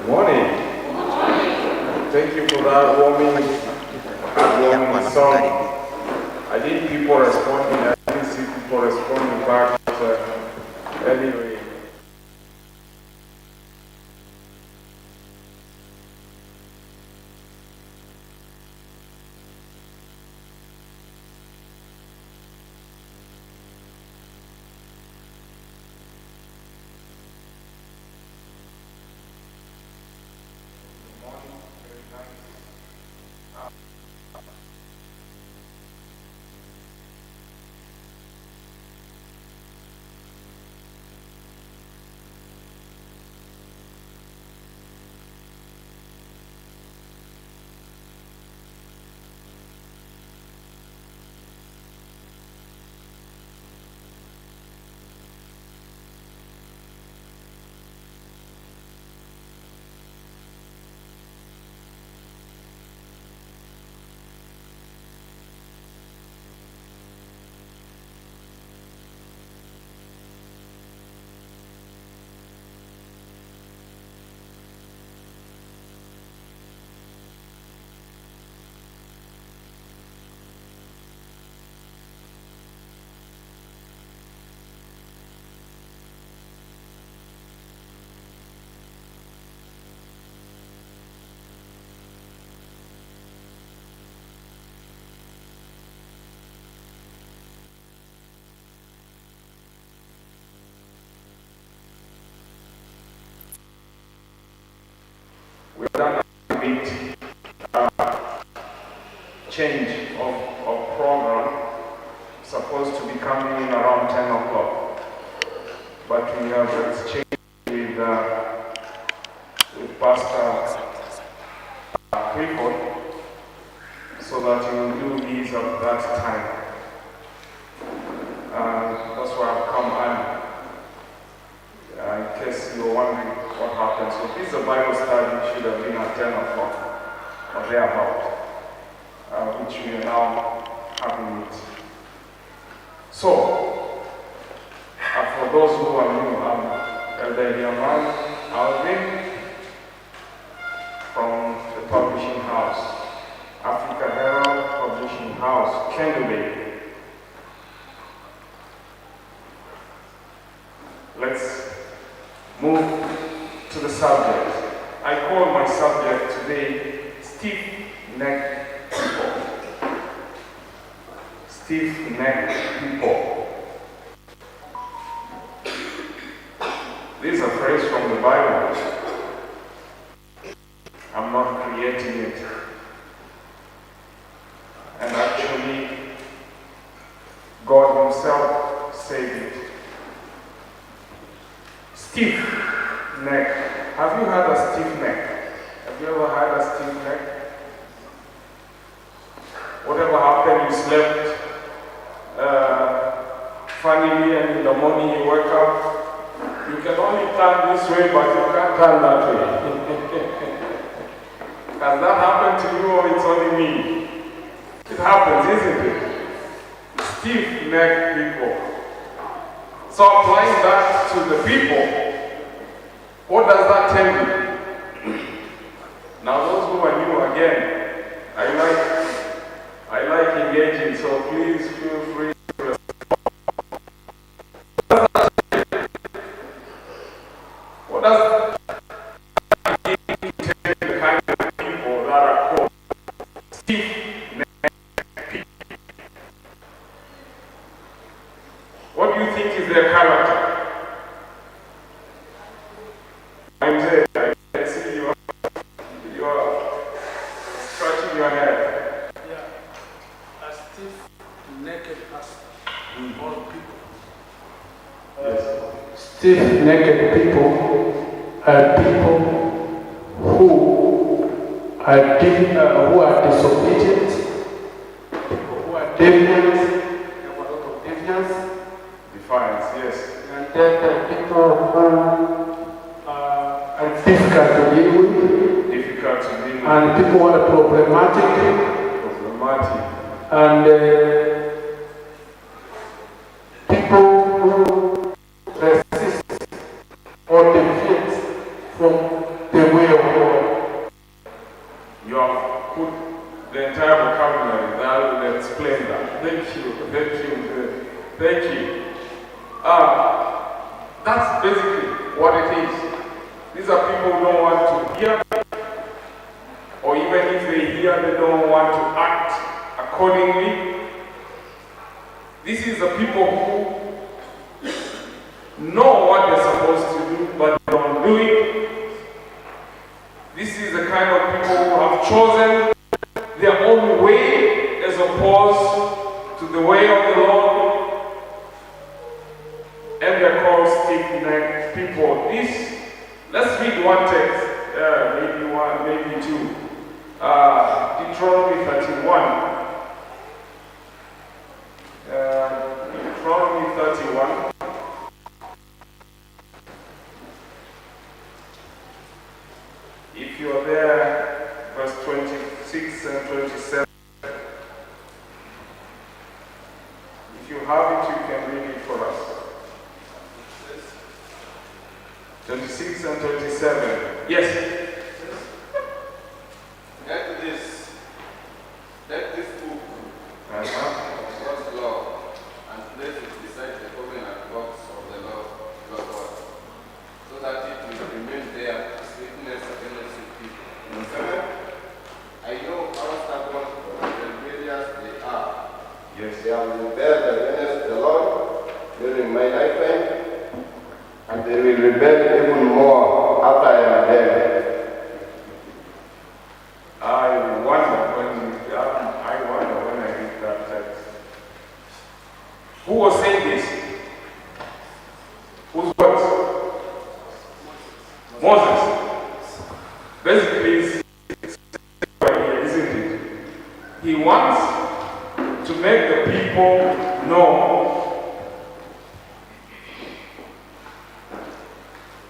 Morning. Thank you for that warming song. I didn't people responding. I didn't see people responding back. Anyway. We've done a bit change of program. Supposed to be coming in around 10 o'clock. But we have exchanged with Pastor Clifford so that he will do these at that time. That's why I've come early. In case you're wondering what happened. So this is a Bible study, should have been at 10 o'clock or thereabout, which we are now having it. So, for those who are new, I'm Elder Yaman Alvin from the publishing house, Africa Herald Publishing House, Kendall. Let's move to the subject. I call my subject today stiff-necked people. Stiff-necked people. This is a phrase from the Bible. I'm not creating it. And actually, God Himself said it. Stiff neck. Have you had a stiff neck? Have you ever had a stiff neck? Whatever happened, you slept funnily, and in the morning you wake up, you can only turn this way, but you can't turn that way. Has that happened to you, or it's only me? It happens, isn't it? Stiff-necked people. So applying that to the people, what does that tell you? Now those who are new, again, I like engaging, so please feel free to respond. What does that tell the kind of people that are called stiff-necked people? What do you think is their character? I'm saying, I can see you are scratching your head. Yeah, a stiff-necked person, all people. Yes. Stiff-necked people are people who are disobedient, people who are deviant, there were a lot of deviance. Defiance, yes. And then people who are difficult to deal with. Difficult to deal with. And people who are problematic. And people who resist or deviate from the way of the entire vocabulary that will explain that. Thank you. That's basically what it is. These are people who don't want to hear, or even if they hear, they don't want to act accordingly. This is the people who know what they're supposed to do, but they don't do it. This is the kind of people who have chosen their own way as opposed to the way of the Lord, and they're called stiff-necked people. Let's read one text, maybe one, maybe two. Deuteronomy 31. Deuteronomy 31. If you are there, verse 26 and 27. If you have it, you can read it for us. 26 and 27. Yes. Let this book of God's law and place it beside the covenant works of the Lord your God, so that it will remain there as witness against you people. 7. I know how stubborn and rebellious they are. Yes. They have rebelled against the Lord during my lifetime, and they will rebel even more after I am dead. I wonder when I read that text. Who was saying this? Whose words? Moses. Basically, isn't it? He wants to make the people know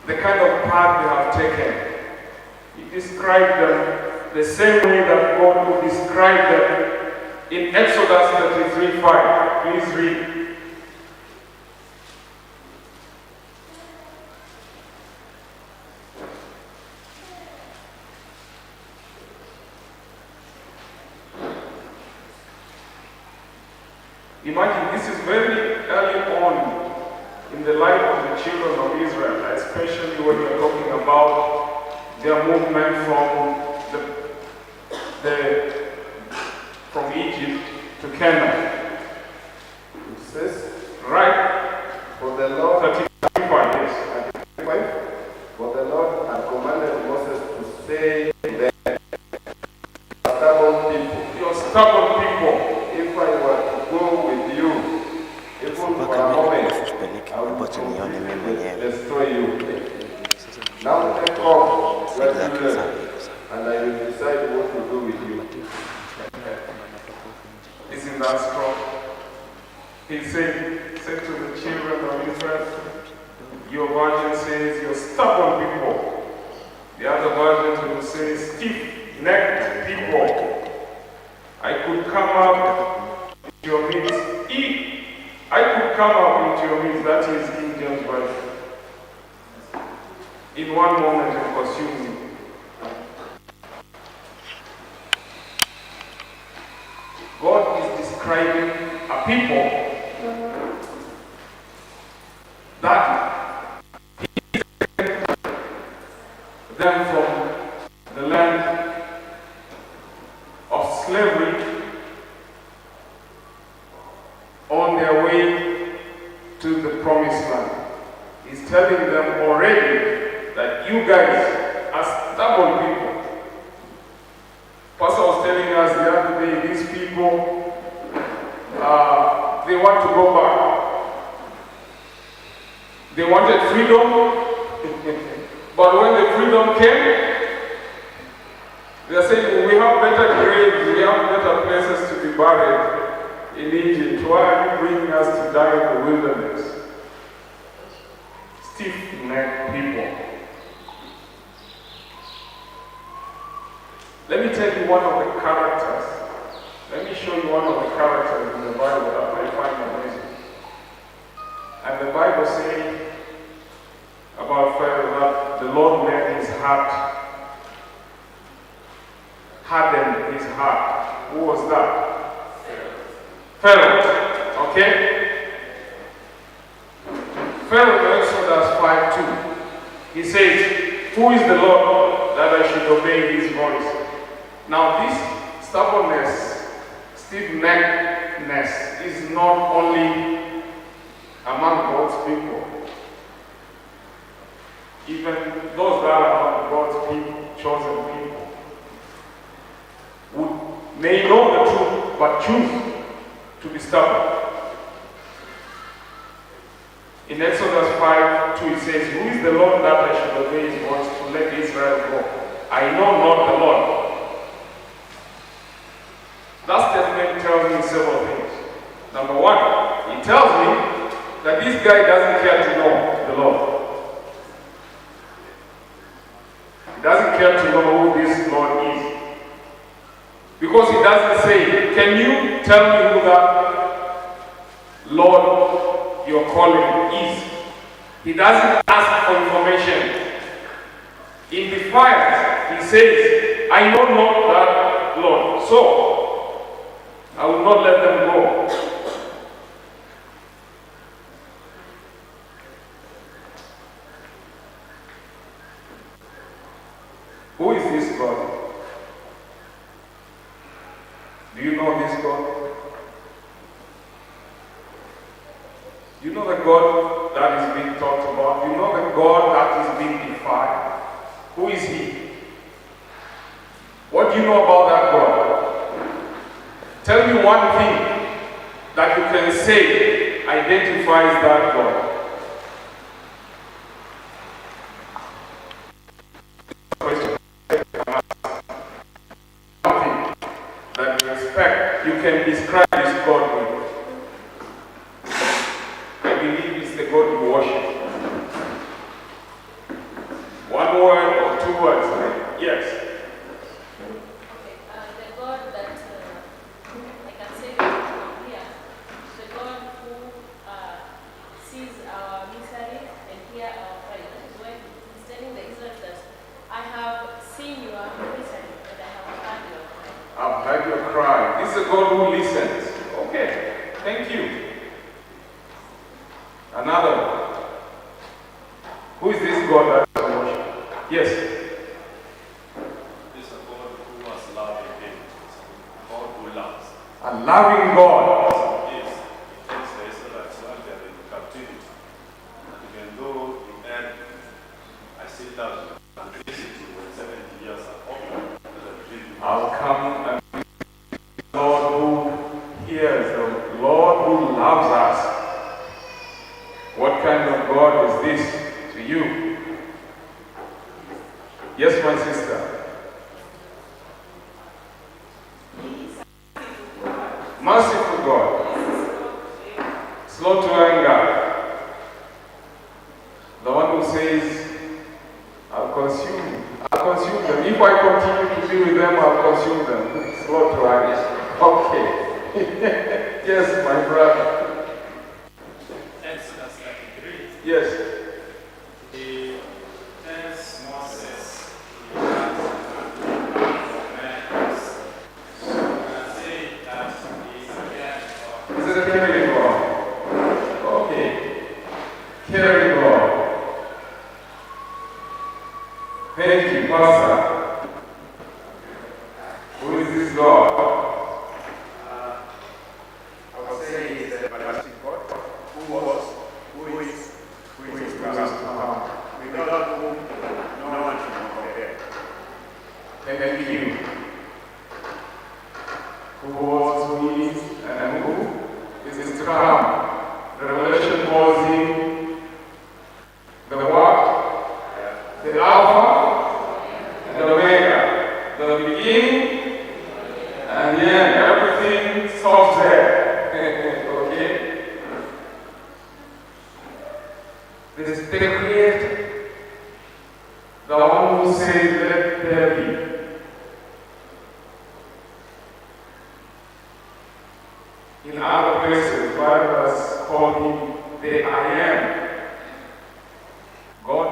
the kind of path they have taken. He described them the same way that God would describe them in Exodus 33:5. Please read. Imagine, this is very early on in the life of the children of Israel, especially when we're talking about their movement from Egypt to Canaan. It says, Right? for the Lord, 35, yes. for the Lord had commanded Moses to say to them, stubborn people, You're stubborn people. if I were to go with you, even for a moment, I would completely destroy you. Now take off your children, and I will decide what to do with you. Isn't that strong? He said to the children of Israel, your version says you're stubborn people. The other version will say stiff-necked people. I could come up into your midst. I could come up into your midst. That is King James Version. In one moment and consume you. God is describing a people that He took them from the land of slavery on their way to the promised land. He's telling them already that you guys are stubborn people. Pastor was telling us the other day, these people, they want to go back. They wanted freedom, but when the freedom came, they are saying, we have better graves, we have better places to be buried in Egypt. Why are you bringing us to die in the wilderness? Stiff-necked people. Let me tell you one of the characters. Let me show you one of the characters in the Bible that I find amazing. And the Bible says about Pharaoh that the Lord made his heart, hardened his heart. Who was that? Pharaoh. Okay? Pharaoh in Exodus 5:2. He says, who is the Lord that I should obey his voice? Now this stubbornness, stiff-neckedness is not only among God's people. Even those that are not God's people, chosen people, may know the truth but choose to be stubborn. In Exodus 5:2 it says, who is the Lord that I should obey his voice to let Israel go? I know not the Lord. That statement tells me several things. Number one, it tells me that this guy doesn't care to know the Lord. He doesn't care to know who this Lord is. Because he doesn't say, can you tell me who that Lord you're calling is? He doesn't ask for information. In defiance, he says, I know not that Lord, so I will not let them go. Who is this God? Do you know this God? You know the God that is being talked about? You know the God that is being defied? Who is he? What do you know about that God? Tell me one thing that you can say identifies that God. One thing that you expect, you can describe this God with. I believe it's the God you worship. One word or two words, right? Yes. The God that I can say from here, the God who sees our misery and hears our cry. That is why he's telling the Israelites that I have seen your misery and I have heard your cry. I've heard your cry. This is a God who listens. Okay, thank you. Another one. Who is this God that I worship? Yes. This is a God who has loved again. God who loves. A loving God. Yes. He takes the Israelites while they are in captivity. And even though you err, I still love you. And visit you when 70 years are over. I'll come and be the Lord who hears, the Lord who loves us. What kind of God is this to you? Yes, my sister. Merciful God. Slow to anger. The one who says, I'll consume them. If I continue to be with them, I'll consume them. Slow to anger. Okay. Yes, my brother. Exodus 33. Yes. He tells Moses Is it a caring God? Okay. Caring God. Thank you, Pastor. Who is this God? I would say he is a everlasting God who was, who is to come. Without whom no one can compare. Thank you. Who was, who is, and who is to come. The revelation was in the what? The Alpha and the Omega. The beginning and the end. Everything stops there. Okay? This is the Creator. The one who says, let there be. In other places, the Bible has called him the I am. God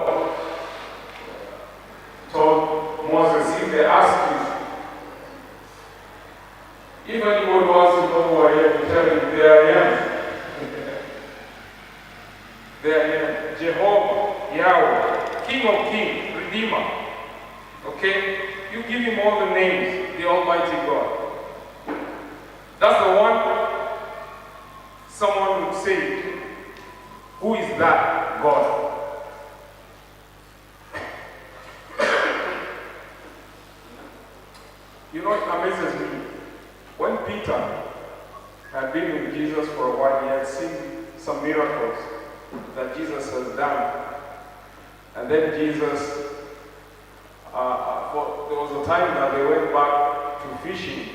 told Moses, if they ask you, If anyone wants to know who I am, tell him, there I am. There I am. Jehovah, Yahweh, King of Kings, Redeemer. Okay? You give him all the names, the Almighty God. That's the one someone would say, who is that God? You know, it amazes me. When Peter had been with Jesus for a while, he had seen some miracles that Jesus has done. And then Jesus, there was a time that they went back to fishing.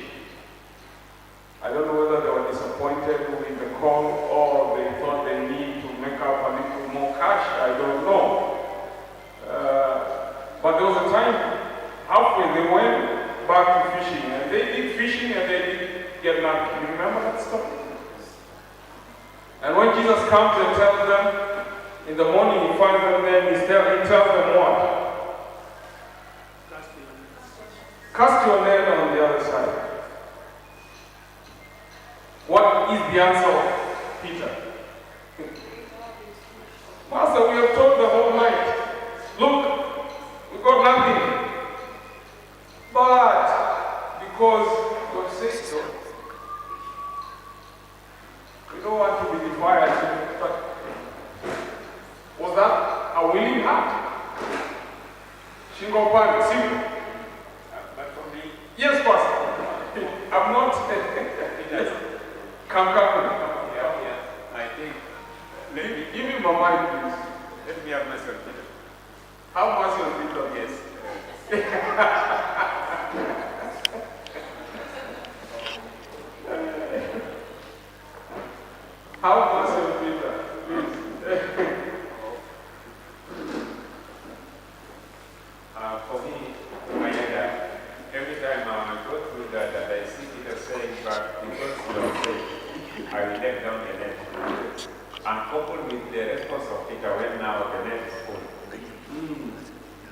I don't know whether they were disappointed with the call or they thought they need to make up a little more cash. I don't know. But there was a time halfway they went back to fishing, and they did fishing and they did get lucky. You remember that story? And when Jesus comes and tells them, in the morning he finds them there, he tells them what? Cast your net on the other side. What is the answer of Peter? Master, we have told the whole night. Look, we got nothing. But because God says so, we don't want to be defiled. But was that a willing heart? Shingopan, simple. But for me, Yes, Pastor. I'm not. Come. I think, let me, Give me my mind, please. let me have myself. How much on Peter? Yes. How much on Peter? Please. For me, every time I go through that, I see Peter saying, but because you are faith, I will let down the net. And coupled with the response of Peter when now the net is full.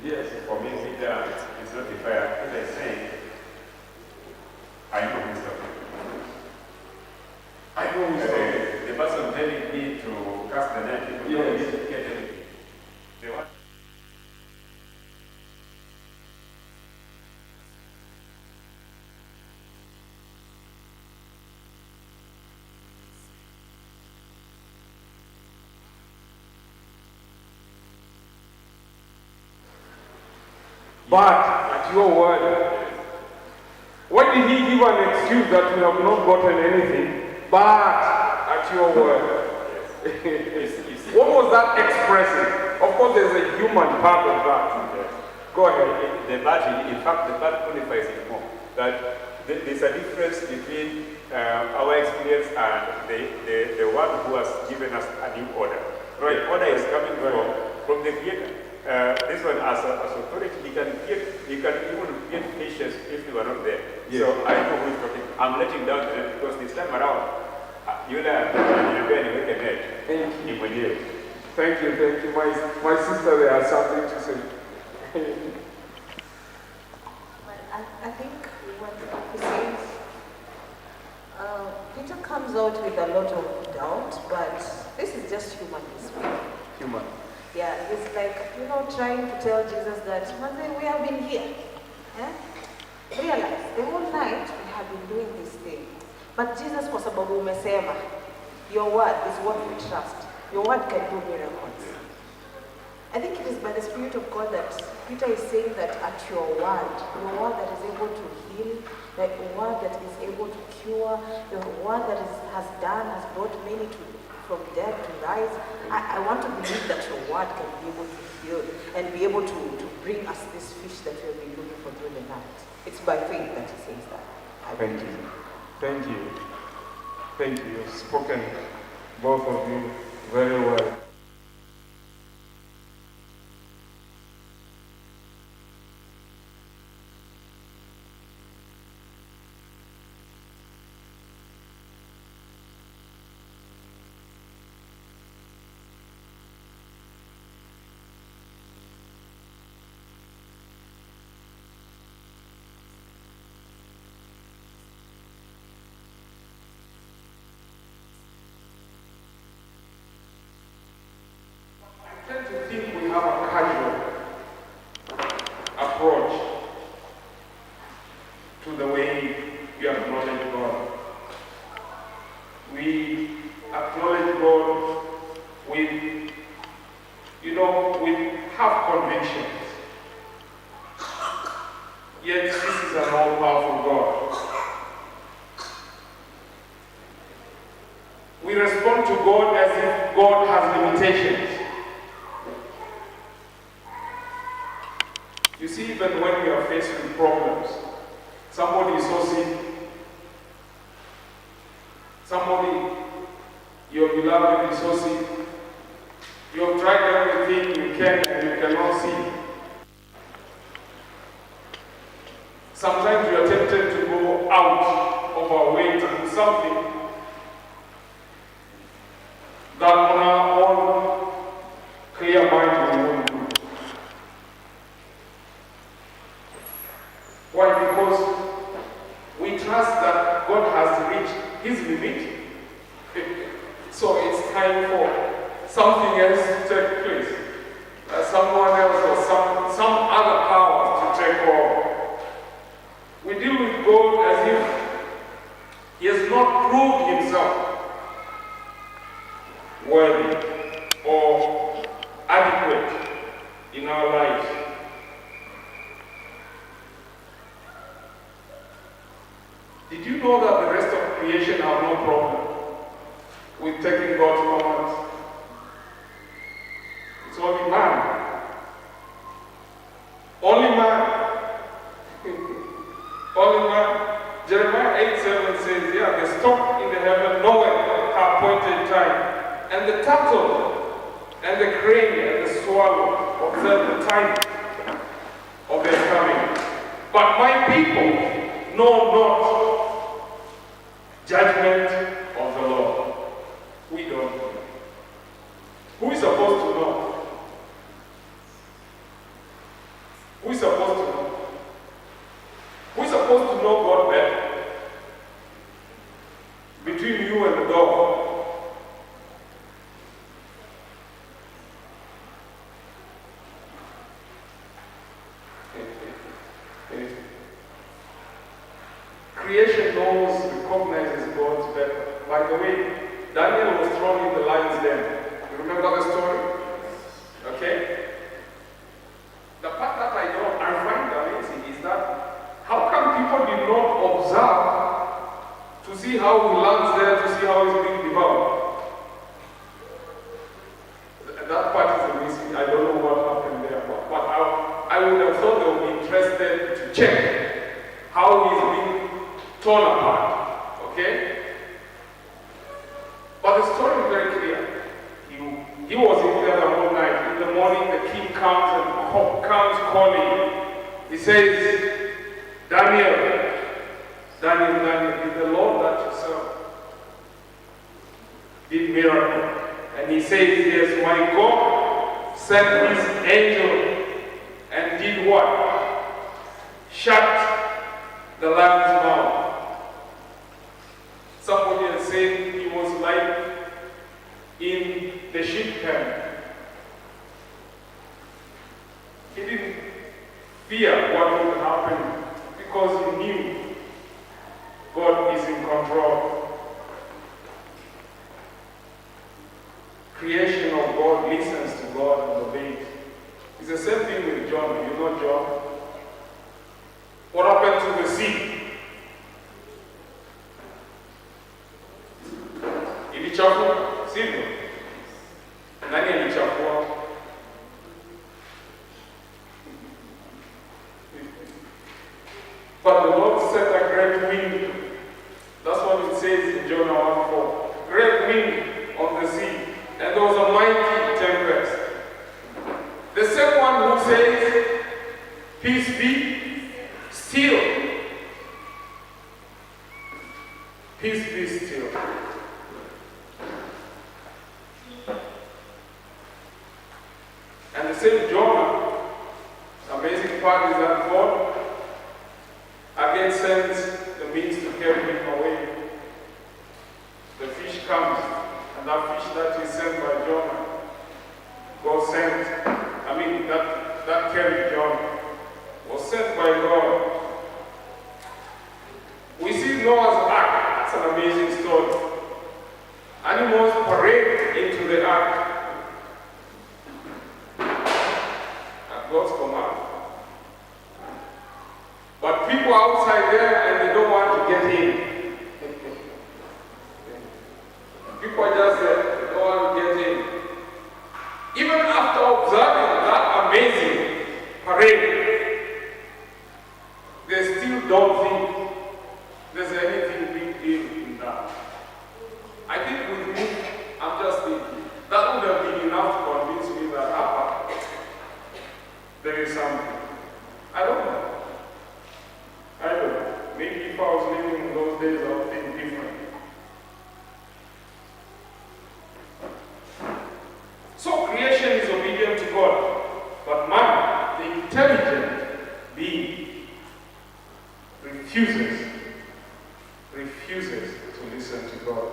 Yes. For me, Peter is not the fire. Peter is saying, I know who's talking. I know who's talking. The person telling me to cast the net, you know, Yes. he get anything. The one But at your word, when did he give an excuse that we have not gotten anything? But at your word. What was that expressing? Of course, there's a human part of that. Go ahead. the bad, in fact, the bad qualifies it more. That there's a difference between our experience and the one who has given us a new order. Right. The order is coming from the Creator. This one, as authority, he can even get patience if you are not there. Yes. So I know who is talking. I'm letting down the net because this time around, you'll have to make a net. Thank you. In my ear. Thank you. My sister there has something to say. Well, I think what he says, Peter comes out with a lot of doubt, but this is just humanly speaking. Human. Yeah, it's like, trying to tell Jesus that, "Mother, we have been here. Realize, the whole night we have been doing this thing. But Jesus, kwa sababu umesema, your word is what we trust. Your word can do miracles." I think it is by the Spirit of God that Peter is saying that at your word that is able to heal, like a word that is able to cure, the word that has brought many from death to rise. I want to believe that your word can be able to heal and be able to bring us this fish that we have been looking for through the night. It's by faith that he says that. Thank you. Thank you. Thank you. You've spoken, both of you, very well. to the way we acknowledge God. We acknowledge God with, with half convictions. Yet this is an all-powerful God. We respond to God as if God has limitations. You see, even when we are faced with problems, somebody is so sick, somebody, your beloved is so sick, you have tried everything you can and you cannot see. Sometimes we are tempted to go out of our way to do something that on our own clear mind we won't do. Why? Because we trust that God has reached his limit. So it's time for something else to take place. Someone else or some other power to take over. We deal with God as if he has not proved himself worthy or adequate in our lives. Did you know that the rest of creation have no problem with taking God's commands? It's only man. Only man. Only man. Jeremiah 8:7 says, yeah, the stork in the heaven knoweth her appointed time, and the turtle and the crane and the swallow observe the time of their coming. But my people know not judgment of the Lord. We don't know. Who is supposed to know? Who is supposed to know? Who is supposed to know God better? Between you and the dog. Creation knows, recognizes God better. By the way, Daniel was thrown in the lion's den. You remember the story? Okay? The part that I find amazing is that how come people did not observe to see how he lands there, to see how he's being devoured? That part is amazing. I don't know what happened there, but I would have thought they would be interested to check how he's being torn apart. Okay? But the story is very clear. He was in there the whole night. In the morning, the king comes calling. He says, Daniel, did the Lord that you serve did miracle? And he says, yes, my God sent his angel and did what? Shut the lion's mouth. Somebody had said he was like in the sheep pen. He didn't fear what would happen because he knew God is in control. Creation of God listens to God and obeys. It's the same thing with John. You know John? What happened to the sea? Ilichafua, sivyo? Nani alichafua? But the Lord set a great wind. That's what it says in Jonah 1:4. Great wind on the sea, and there was a mighty tempest. The same one who says, peace be still. Peace be still. And the same Jonah, the amazing part is that God again sends the means to carry him away. The fish comes, and that fish that is sent by Jonah, God sent, that carried Jonah, was sent by God. outside there and they don't want to get in. People just they don't want to get in. Even after observing that amazing parade, they still don't think there's anything big deal in that. I think with me, I'm just thinking, that would have been enough to convince me that there is something. I don't know. I don't know. Maybe if I was living in those days, I would think different. So creation is obedient to God, but man, the intelligent being, refuses to listen to God.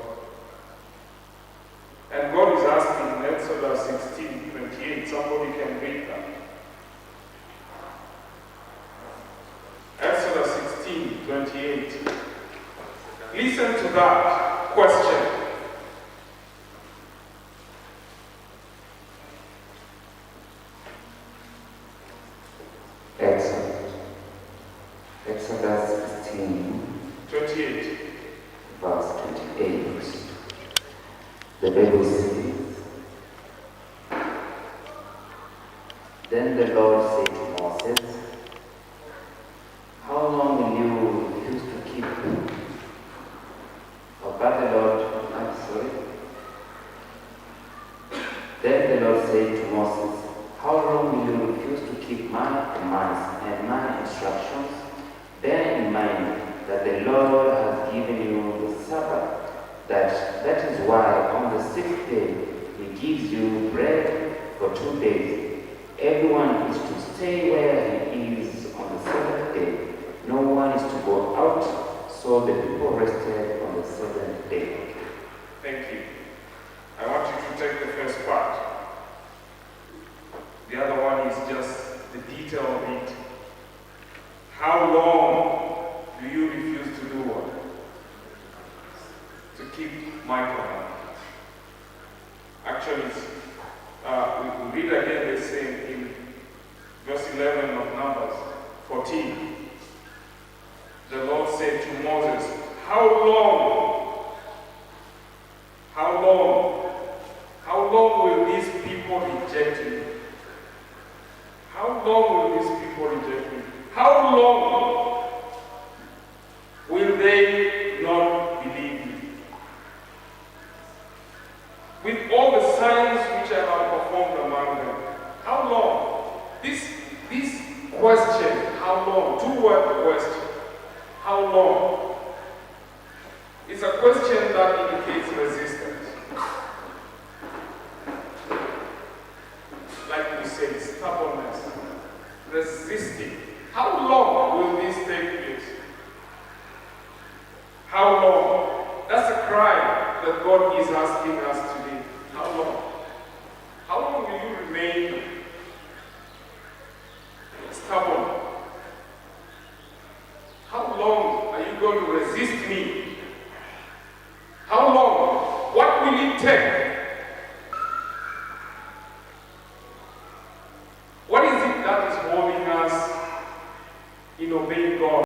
And God is asking in Exodus 16:28, somebody can read that. Exodus 16:28. Listen to that question. Exodus 16, 28. verse 28. The Bible says, Then the Lord said to Moses, How long will you refuse to keep? But the Lord, I'm sorry. Then the Lord said to Moses, How long will you refuse to keep my commands and my instructions? Bear in mind that the Lord has given you the Sabbath. That is why on the sixth day He gives you bread for 2 days. Everyone is to stay where he is on the seventh day. No one is to go out. So the people rested on the seventh day. Thank you. I want you to take the first part. The other one is just the detail of it. How long do you refuse to do what? To keep my commandments. Actually, we read again the same in verse 11 of Numbers 14. The Lord said to Moses, How long will these people reject me? How long will these people reject me? How long will they not believe me? With all the signs which I have performed among them, how long? This question, how long? Two-word question. How long? It's a question that indicates resistance. Like we say, stubbornness. Resisting. How long will this take place? How long? That's a cry that God is asking us today. How long? How long will you remain stubborn? How long are you going to resist me